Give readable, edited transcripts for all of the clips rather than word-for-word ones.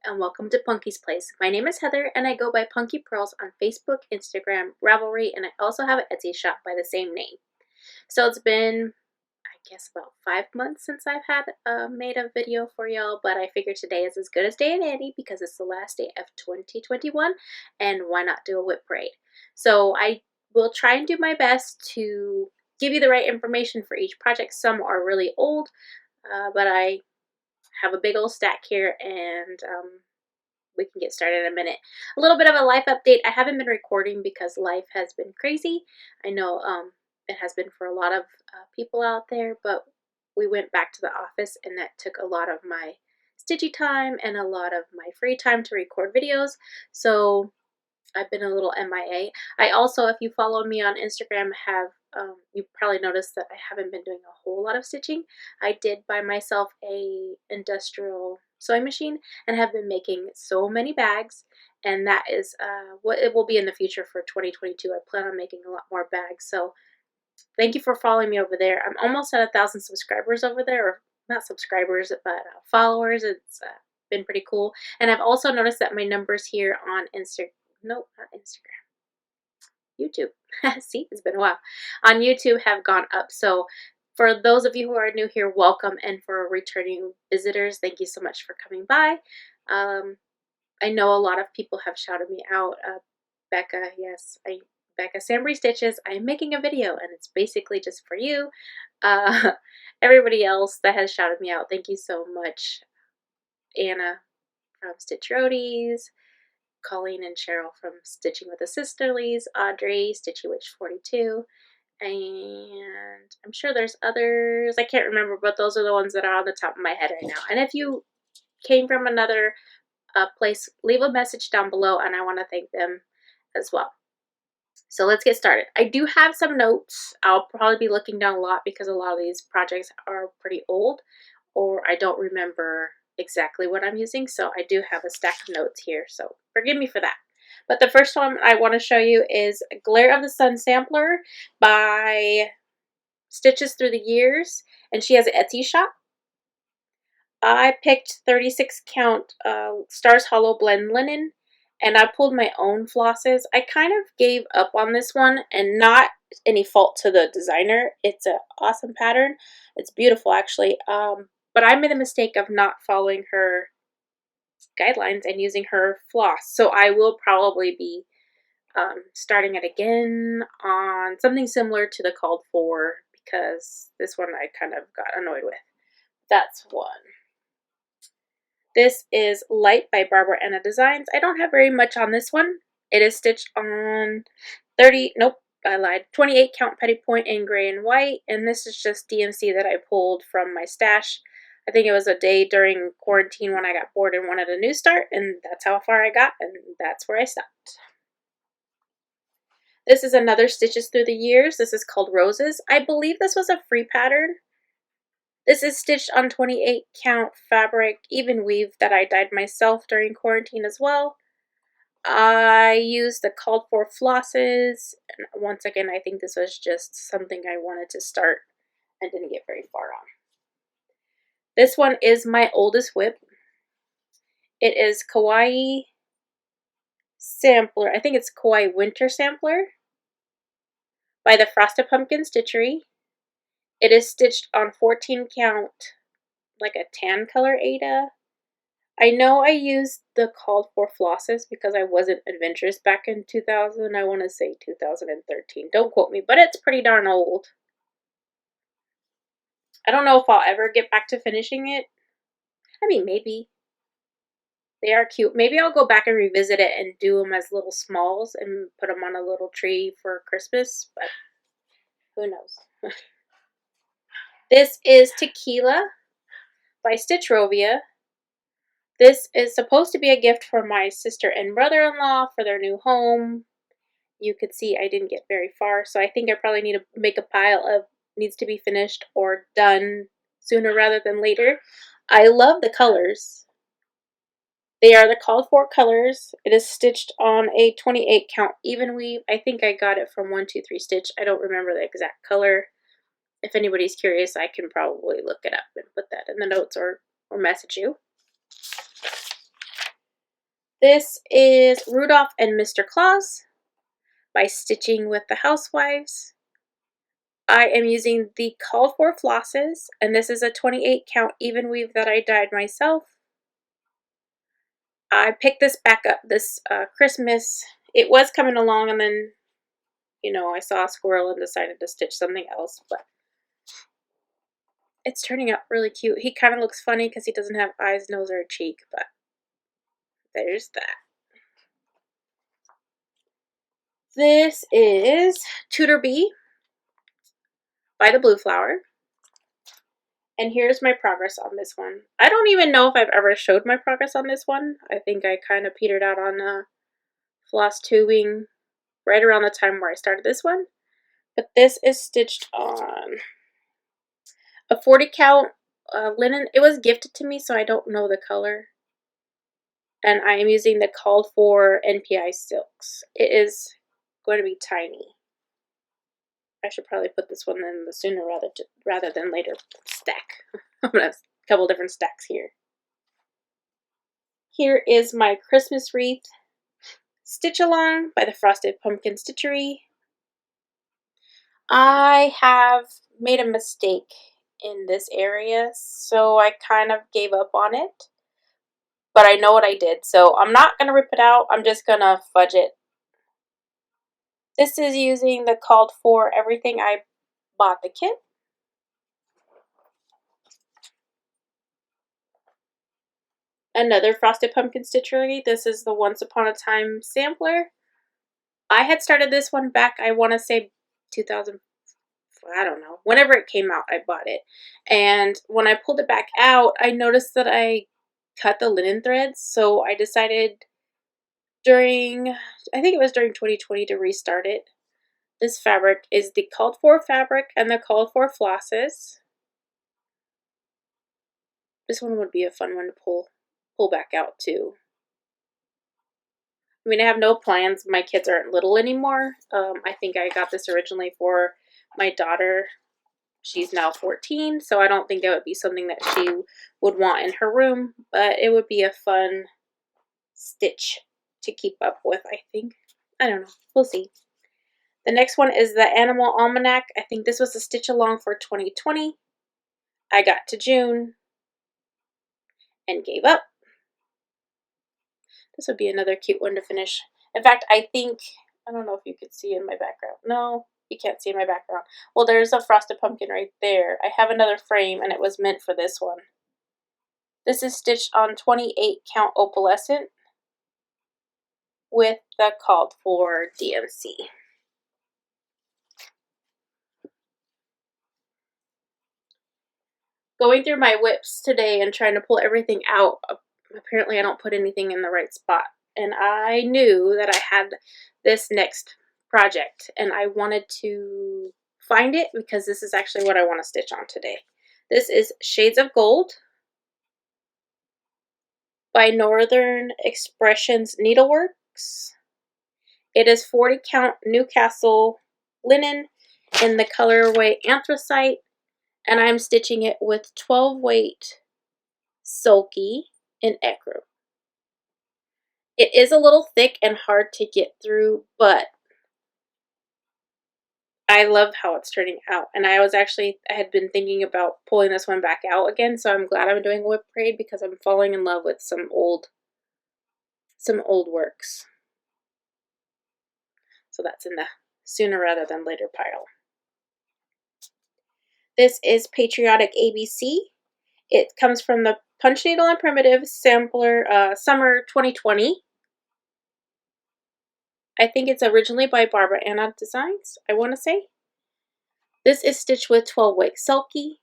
and welcome to Punky's Place. My name is Heather and I go by Punky Pearls on Facebook, Instagram, Ravelry, and I also have an Etsy shop by the same name. So it's been, I guess, about 5 months since I've had made a video for y'all, but I figured today is as good as day and dandy because it's the last day of 2021 and why not do a WIP parade? So I will try and do my best to give you the right information for each project. Some are really old, but I have a big old stack here and we can get started in a minute. A little bit of a life update. I haven't been recording because life has been crazy. I know it has been for a lot of people out there, but we went back to the office and that took a lot of my stitchy time and a lot of my free time to record videos. So I've been a little MIA. I also, if you follow me on Instagram, have you probably noticed that I haven't been doing a whole lot of stitching. I did buy myself a industrial sewing machine and have been making so many bags, and that is what it will be in the future for 2022. I plan on making a lot more bags. So thank you for following me over there. I'm almost at 1,000 subscribers over there, or not subscribers, but followers. It's been pretty cool. And I've also noticed that my numbers here on Instagram. Nope, not Instagram. YouTube. See, it's been a while. On YouTube have gone up. So for those of you who are new here, welcome. And for returning visitors, thank you so much for coming by. I know a lot of people have shouted me out. Becca, yes, Becca Sambry Stitches, I'm making a video and it's basically just for you. Everybody else that has shouted me out, thank you so much. Anna from Stitch Roadies, Colleen and Cheryl from Stitching with the Sisterlies, Audrey, Stitchy Witch 42, and I'm sure there's others. I can't remember, but those are the ones that are on the top of my head right now. And if you came from another place, leave a message down below, and I want to thank them as well. So let's get started. I do have some notes. I'll probably be looking down a lot because a lot of these projects are pretty old, or I don't remember exactly what I'm using, so I do have a stack of notes here, so forgive me for that. But the first one I want to show you is Glare of the Sun Sampler by Stitches Through the Years, and she has an Etsy shop. I picked 36 count Stars Hollow Blend Linen, and I pulled my own flosses. I kind of gave up on this one, and not any fault to the designer. It's an awesome pattern. It's beautiful, actually. But I made a mistake of not following her guidelines and using her floss. So I will probably be starting it again on something similar to the called for, because this one I kind of got annoyed with. That's one. This is Light by Barbara Anna Designs. I don't have very much on this one. It is stitched on 28 count petty point in gray and white, and this is just DMC that I pulled from my stash. I think it was a day during quarantine when I got bored and wanted a new start, and that's how far I got, and that's where I stopped. This is another Stitches Through the Years. This is called Roses. I believe this was a free pattern. This is stitched on 28 count fabric, even weave, that I dyed myself during quarantine as well. I used the called for flosses, and once again, I think this was just something I wanted to start and didn't get very far on. This one is my oldest WIP. It is Kawaii Sampler. I think it's Kawaii Winter Sampler by the Frosted Pumpkin Stitchery. It is stitched on 14 count, like a tan color Aida. I know I used the called for flosses because I wasn't adventurous back in 2000. I want to say 2013. Don't quote me, but it's pretty darn old. I don't know if I'll ever get back to finishing it. I mean, maybe. They are cute. Maybe I'll go back and revisit it and do them as little smalls and put them on a little tree for Christmas, but who knows. This is Tequila by Stitch Rovia. This is supposed to be a gift for my sister and brother-in-law for their new home. You could see I didn't get very far, so I think I probably need to make a pile of needs to be finished or done sooner rather than later. I love the colors. They are the called for colors. It is stitched on a 28 count even weave. I think I got it from 123 Stitch. I don't remember the exact color. If anybody's curious, I can probably look it up and put that in the notes or message you. This is Rudolph and Mr. Claus by Stitching with the Housewives. I am using the called for flosses, and this is a 28 count even weave that I dyed myself. I picked this back up this Christmas. It was coming along, and then, you know, I saw a squirrel and decided to stitch something else, but it's turning out really cute. He kind of looks funny because he doesn't have eyes, nose, or a cheek, but there's that. This is Tutor Bee by the Blue Flower. And here's my progress on this one. I don't even know if I've ever showed my progress on this one. I think I kind of petered out on floss tubing right around the time where I started this one. But this is stitched on a 40 count linen. It was gifted to me, so I don't know the color. And I am using the called for NPI silks. It is going to be tiny. I should probably put this one in the sooner rather than later stack. I'm going to have a couple different stacks here. Here is my Christmas wreath stitch along by the Frosted Pumpkin Stitchery. I have made a mistake in this area, so I kind of gave up on it. But I know what I did, so I'm not going to rip it out. I'm just going to fudge it. This is using the called for everything I bought the kit. Another Frosted Pumpkin Stitchery. This is the Once Upon a Time sampler. I had started this one back, I want to say 2000, I don't know, whenever it came out, I bought it. And when I pulled it back out, I noticed that I cut the linen threads, so I decided I think it was during 2020 to restart it. This fabric is the called for fabric and the called for flosses. This one would be a fun one to pull back out too. I mean, I have no plans. My kids aren't little anymore. I think I got this originally for my daughter. She's now 14, so I don't think it would be something that she would want in her room, but it would be a fun stitch to keep up with, I think. I don't know. We'll see. The next one is the Animal Almanac. I think this was a stitch along for 2020. I got to June and gave up. This would be another cute one to finish. In fact, I don't know if you could see in my background. No, you can't see in my background. Well, there's a Frosted Pumpkin right there. I have another frame, and it was meant for this one. This is stitched on 28 count opalescent with the called for DMC. Going through my WIPs today and trying to pull everything out, apparently I don't put anything in the right spot. And I knew that I had this next project, and I wanted to find it because this is actually what I want to stitch on today. This is Shades of Gold by Northern Expressions Needleworks. It is 40 count Newcastle linen in the colorway Anthracite, and I'm stitching it with 12 weight Sulky in Ecru. It is a little thick and hard to get through, but I love how it's turning out. And I had been thinking about pulling this one back out again, so I'm glad I'm doing a WIP braid because I'm falling in love with some old works. So that's in the sooner rather than later pile. This is Patriotic ABC. It comes from the Punch Needle and Primitive Sampler Summer 2020. I think it's originally by Barbara Anna Designs, I want to say. This is stitched with 12 weight Sulky.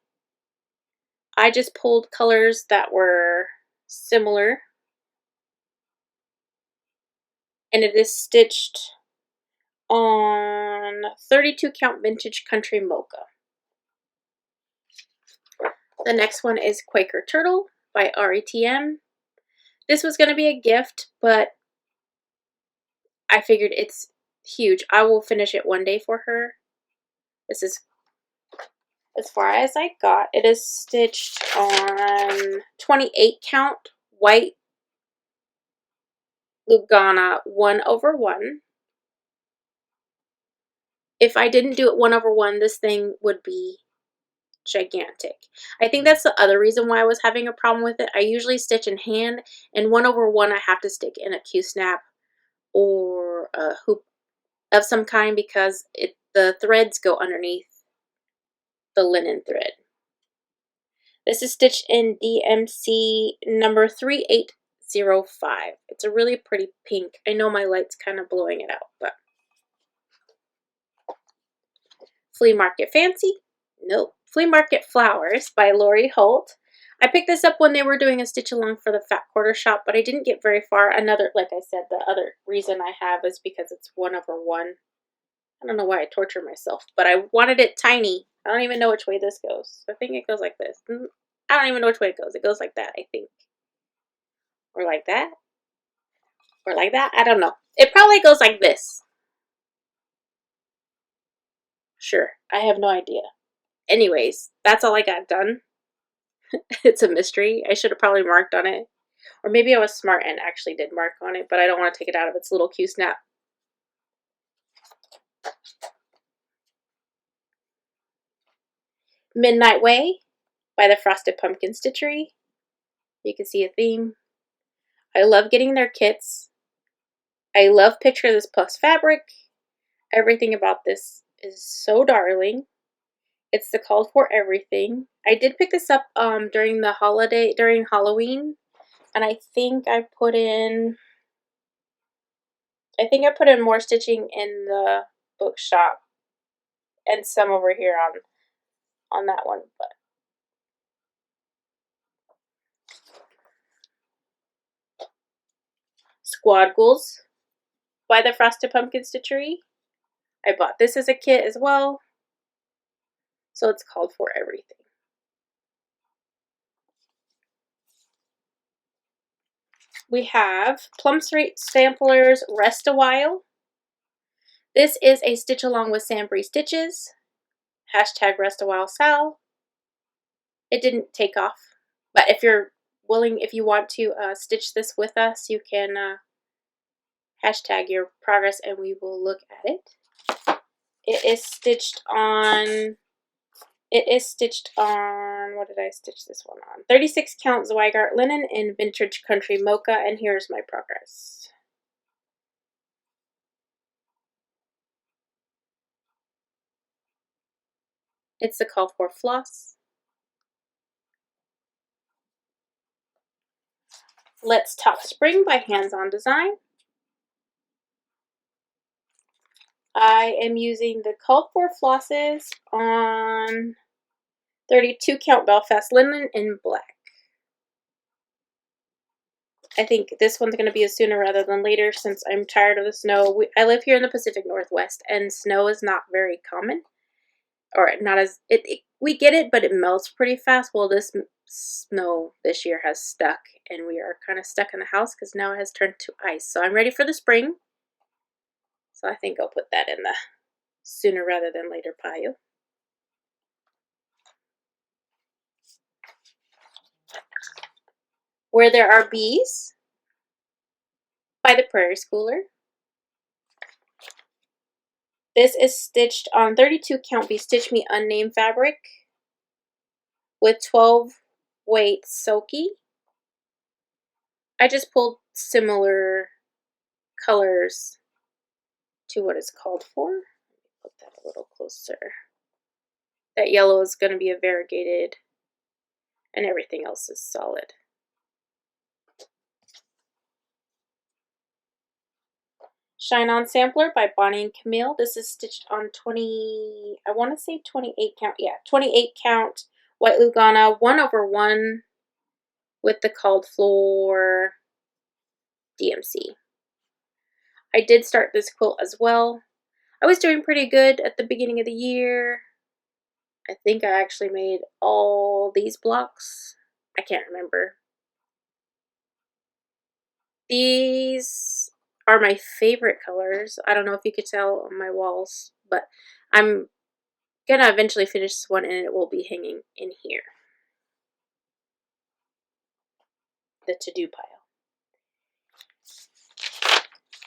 I just pulled colors that were similar. And it is stitched on 32 count Vintage Country Mocha. The next one is Quaker Turtle by RETM. This was going to be a gift, but I figured it's huge. I will finish it one day for her. This is as far as I got. It is stitched on 28 count white Lugana 1/1. If I didn't do it 1/1, this thing would be gigantic. I think that's the other reason why I was having a problem with it. I usually stitch in hand, and 1/1 I have to stick in a Q-snap or a hoop of some kind because the threads go underneath the linen thread. This is stitched in DMC number 3805. It's a really pretty pink. I know my light's kind of blowing it out, but Flea Market Fancy? Nope. Flea Market Flowers by Lori Holt. I picked this up when they were doing a stitch along for the Fat Quarter Shop, but I didn't get very far. Another, like I said, the other reason I have is because it's 1/1. I don't know why I torture myself, but I wanted it tiny. I don't even know which way this goes. I think it goes like this. I don't even know which way it goes. It goes like that, I think. Or like that. Or like that. I don't know. It probably goes like this. Sure. I have no idea. Anyways, that's all I got done. It's a mystery. I should have probably marked on it. Or maybe I was smart and actually did mark on it, but I don't want to take it out of its little Q-snap. Midnight Way by the Frosted Pumpkin Stitchery. You can see a theme. I love getting their kits. I love Picture This Plus fabric. Everything about this is so darling. It's the called for everything. I did pick this up during Halloween, and I think I put in more stitching in the bookshop and some over here on that one, but Squad Ghouls by the Frosted Pumpkin Stitchery. I bought this as a kit as well, so it's called for everything. We have Plum Street Samplers Rest a While. This is a stitch along with Sambry Stitches. Hashtag Rest a While Sal. It didn't take off, but if you're willing, if you want to stitch this with us, you can hashtag your progress and we will look at it. It is stitched on, what did I stitch this one on? 36 count Zweigart linen in Vintage Country Mocha, and here's my progress. It's the call for floss. Let's Talk Spring by Hands On Design. I am using the called for flosses on 32 count Belfast linen in black. I think this one's going to be a sooner rather than later since I'm tired of the snow. I live here in the Pacific Northwest and snow is not very common. Or not as, we get it, but it melts pretty fast. Well, this snow this year has stuck and we are kind of stuck in the house because now it has turned to ice. So I'm ready for the spring. So I think I'll put that in the sooner rather than later pile. Where There Are Bees by the Prairie Schooler. This is stitched on 32 count Be Stitch Me unnamed fabric with 12 weight Soaky. I just pulled similar colors to what it's called for. Put that a little closer. That yellow is going to be a variegated and everything else is solid. Shine On Sampler by Bonnie and Camille. This is stitched on 20, I want to say 28 count. Yeah, 28 count White Lugana 1/1 with the called for DMC. I did start this quilt as well. I was doing pretty good at the beginning of the year. I think I actually made all these blocks. I can't remember. These are my favorite colors. I don't know if you could tell on my walls, but I'm gonna eventually finish this one and it will be hanging in here. The to-do pile.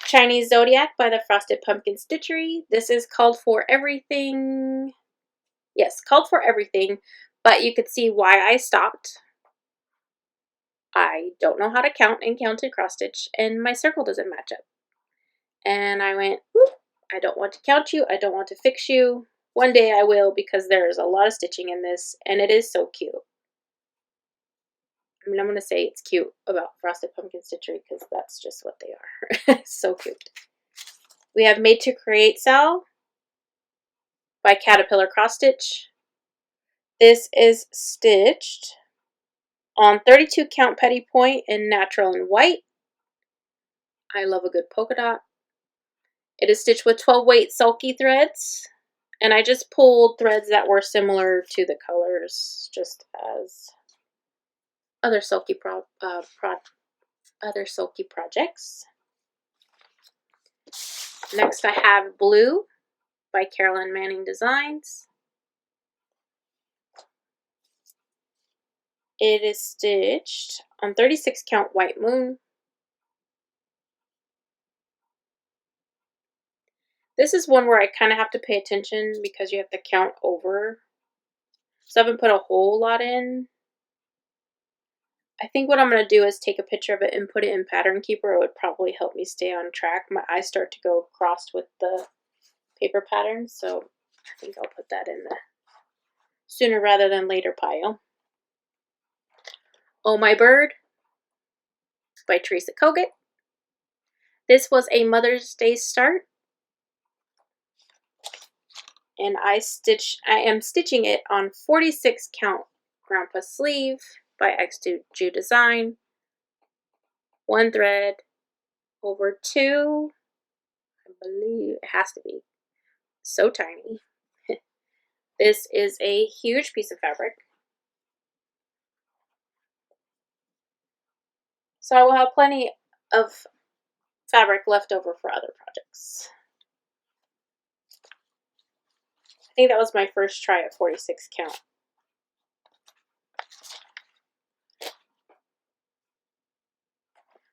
Chinese Zodiac by the Frosted Pumpkin Stitchery. This is called for everything. Yes, called for everything, but you could see why I stopped. I don't know how to count and counted cross stitch, and my circle doesn't match up. And I went, I don't want to count you, I don't want to fix you. One day I will, because there's a lot of stitching in this, and it is so cute. I mean, I'm going to say it's cute about Frosted Pumpkin Stitchery, because that's just what they are. So cute. We have Made to Create Cell by Caterpillar Cross Stitch. This is stitched on 32 count petty point in natural and white. I love a good polka dot. It is stitched with 12 weight sulky threads, and I just pulled threads that were similar to the colors, just as other sulky projects. Next I have Blue by Carolyn Manning Designs. It is stitched on 36 count White Moon. This is one where I kind of have to pay attention because you have to count over. So I haven't put a whole lot in. I think what I'm going to do is take a picture of it and put it in Pattern Keeper. It would probably help me stay on track. My eyes start to go crossed with the paper patterns, so I think I'll put that in the sooner rather than later pile. Oh My Bird by Teresa Kogut. This was a Mother's Day start, and I am stitching it on 46 count Grandpa Sleeve by X2Ju Design. One thread over two. I believe it has to be. So tiny. This is a huge piece of fabric. So I will have plenty of fabric left over for other projects. I think that was my first try at 46 count.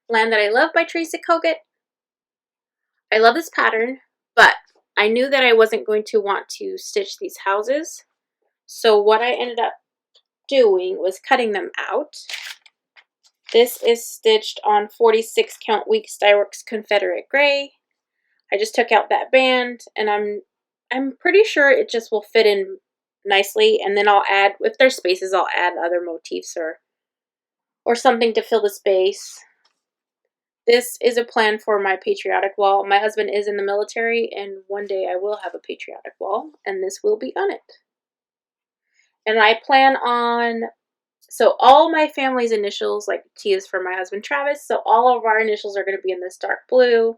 Land That I Love by Teresa Kogut. I love this pattern, but I knew that I wasn't going to want to stitch these houses. So what I ended up doing was cutting them out. This is stitched on 46 count Week Styworks Confederate Gray. I just took out that band, and I'm pretty sure it just will fit in nicely, and then I'll add, if there's spaces, I'll add other motifs or something to fill the space. This is a plan for my patriotic wall. My husband is in the military, and one day I will have a patriotic wall, and this will be on it. And I plan on, so all my family's initials, like T is for my husband Travis, so all of our initials are going to be in this dark blue.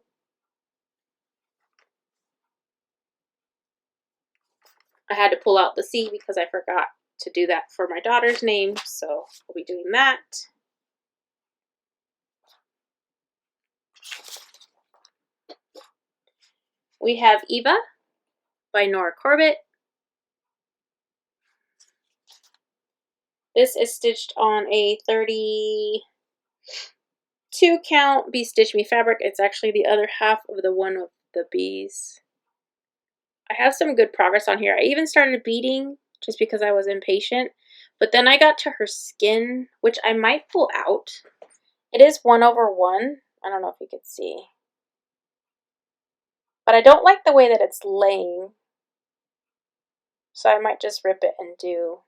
I had to pull out the C because I forgot to do that for my daughter's name, so I'll be doing that. We have Eva by Nora Corbett. This is stitched on a 32 count Bee Stitch Me fabric. It's actually the other half of the one with the bees. I have some good progress on here. I even started beading just because I was impatient, but then I got to her skin, which I might pull out. It is 1/1. I don't know if you can see. But I don't like the way that it's laying, so I might just rip it and do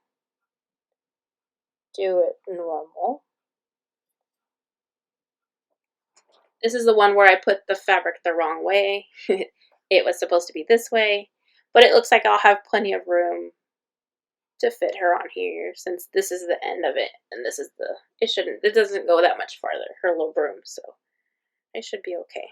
it normal. This is the one where I put the fabric the wrong way. It was supposed to be this way, but it looks like I'll have plenty of room to fit her on here, since this is the end of it, and this is it doesn't go that much farther, her little broom, so it should be okay.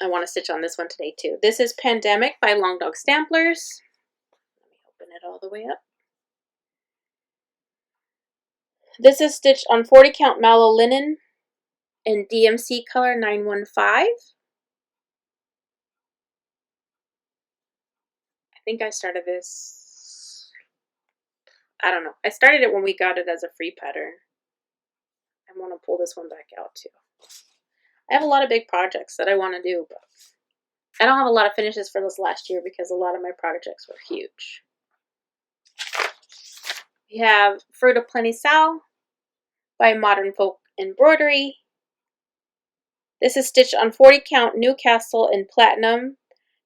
I want to stitch on this one today too. This is Pandemic by Long Dog Stamplers. Let me open it all the way up. This is stitched on 40 count mallow linen in DMC color 915. I think I started this I don't know. I started it when we got it as a free pattern. I want to pull this one back out too. I have a lot of big projects that I want to do, but I don't have a lot of finishes for this last year because a lot of my projects were huge. We have Fruit of Plenty Sal by Modern Folk Embroidery. This is stitched on 40 count Newcastle in platinum.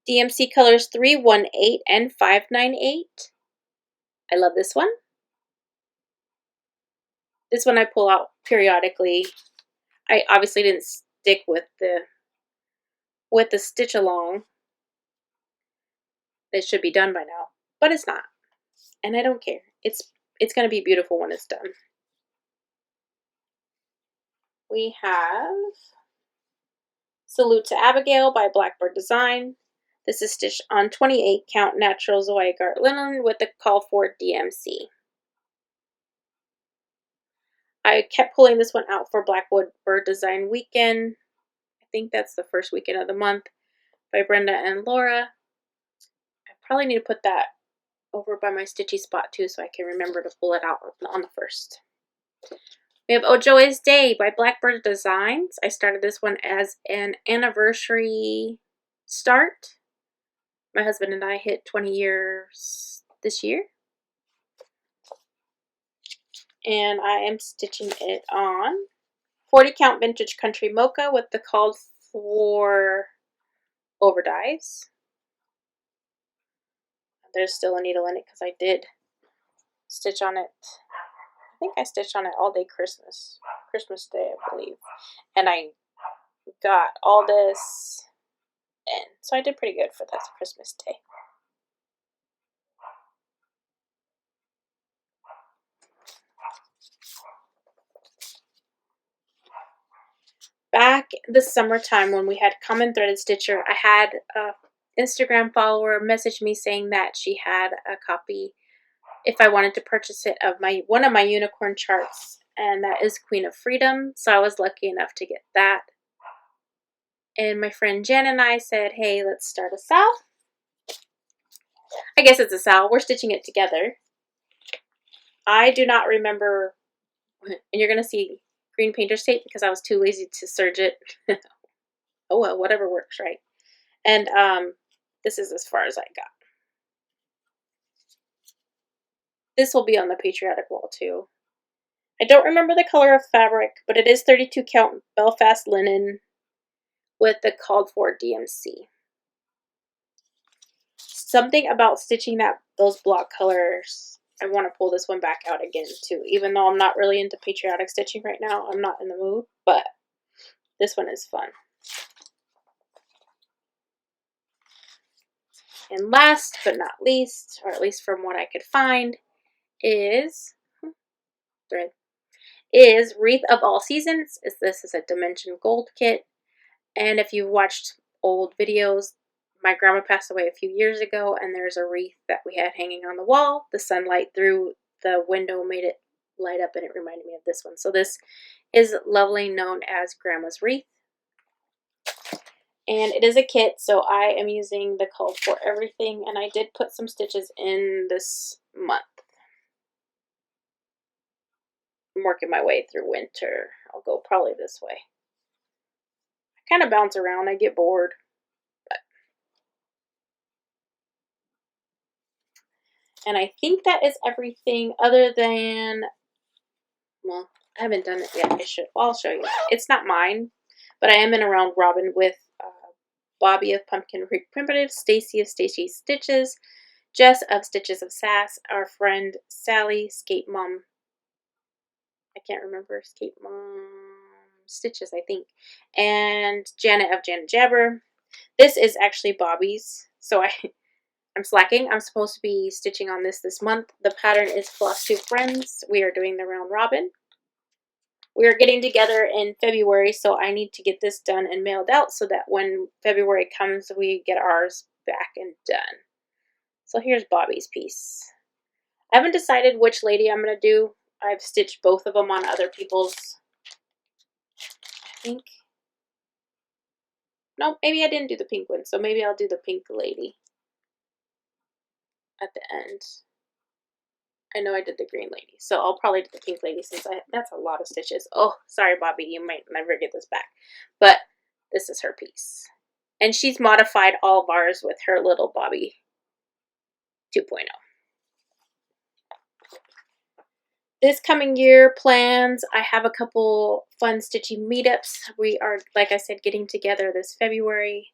DMC colors 318 and 598. I love this one. This one I pull out periodically. I obviously didn't stick with the stitch along. It should be done by now, but it's not. And I don't care. It's going to be beautiful when it's done. We have Salute to Abigail by Blackbird Design. This is stitched on 28 count natural Zodiac linen with the call for DMC. I kept pulling this one out for Blackbird Design Weekend. I think that's the first weekend of the month by Brenda and Laura. I probably need to put that over by my stitchy spot too so I can remember to pull it out on the first. We have Ojoy's Day by Blackbird Designs. I started this one as an anniversary start. My husband and I hit 20 years this year. And I am stitching it on 40 count vintage country mocha with the called for overdies. There's still a needle in it because I did stitch on it. I think I stitched on it all day Christmas Day, I believe. And I got all this in. So I did pretty good for that Christmas Day. Back this summertime when we had Common Threaded Stitcher, I had an Instagram follower message me saying that she had a copy, if I wanted to purchase it, of one of my unicorn charts, and that is Queen of Freedom. So I was lucky enough to get that. And my friend Jen and I said, hey, let's start a sal. I guess it's a sal. We're stitching it together. I do not remember, and you're going to see green painter's tape because I was too lazy to serge it. Oh well, whatever works, right? And this is as far as I got. This will be on the patriotic wall too. I don't remember the color of fabric, but it is 32 count Belfast linen with the called for DMC. Something about stitching those block colors, I want to pull this one back out again too. Even though I'm not really into patriotic stitching right now, I'm not in the mood, but this one is fun. And last but not least, or at least from what I could find, is Wreath of All Seasons. This is a Dimension Gold kit. And if you've watched old videos, my grandma passed away a few years ago, and there's a wreath that we had hanging on the wall. The sunlight through the window made it light up, and it reminded me of this one. So this is lovely, known as Grandma's Wreath. And it is a kit, so I am using the called for everything, and I did put some stitches in this month. I'm working my way through winter. I'll go probably this way. I kind of bounce around. I get bored. And I think that is everything other than, well, I haven't done it yet. I should. Well, I'll show you. It's not mine, but I am in a round robin with Bobby of Pumpkin Creek Primitives, Stacy of Stacy Stitches, Jess of Stitches of Sass, our friend Sally, Skate Mom. I can't remember, Skate Mom Stitches, I think, and Janet of Janet Jabber. This is actually Bobby's, so I'm slacking. I'm supposed to be stitching on this month. The pattern is Flosstube Friends. We are doing the round robin. We are getting together in February, so I need to get this done and mailed out so that when February comes, we get ours back and done. So here's Bobby's piece. I haven't decided which lady I'm going to do. I've stitched both of them on other people's, I think. No, maybe I didn't do the pink one, so maybe I'll do the pink lady at the end. I know I did the green lady, so I'll probably do the pink lady since that's a lot of stitches. Oh, sorry, Bobby, you might never get this back. But this is her piece. And she's modified all of ours with her little Bobby 2.0. This coming year plans, I have a couple fun stitching meetups. We are, like I said, getting together this February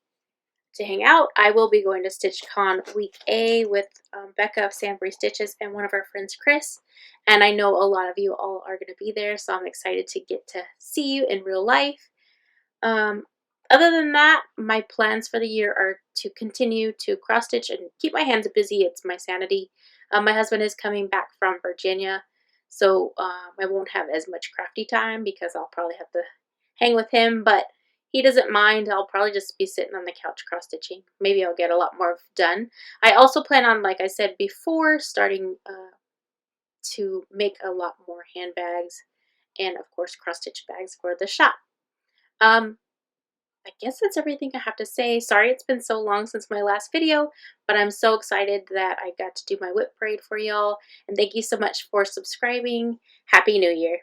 to hang out. I will be going to StitchCon Week A with Becca of Sanbury Stitches and one of our friends, Chris. And I know a lot of you all are going to be there, so I'm excited to get to see you in real life. Other than that, my plans for the year are to continue to cross stitch and keep my hands busy. It's my sanity. My husband is coming back from Virginia, so I won't have as much crafty time because I'll probably have to hang with him, but he doesn't mind. I'll probably just be sitting on the couch cross stitching. Maybe I'll get a lot more done. I also plan on, like I said before, starting to make a lot more handbags and, of course, cross stitch bags for the shop. I guess that's everything I have to say. Sorry it's been so long since my last video, but I'm so excited that I got to do my WIP parade for y'all. And thank you so much for subscribing. Happy New Year.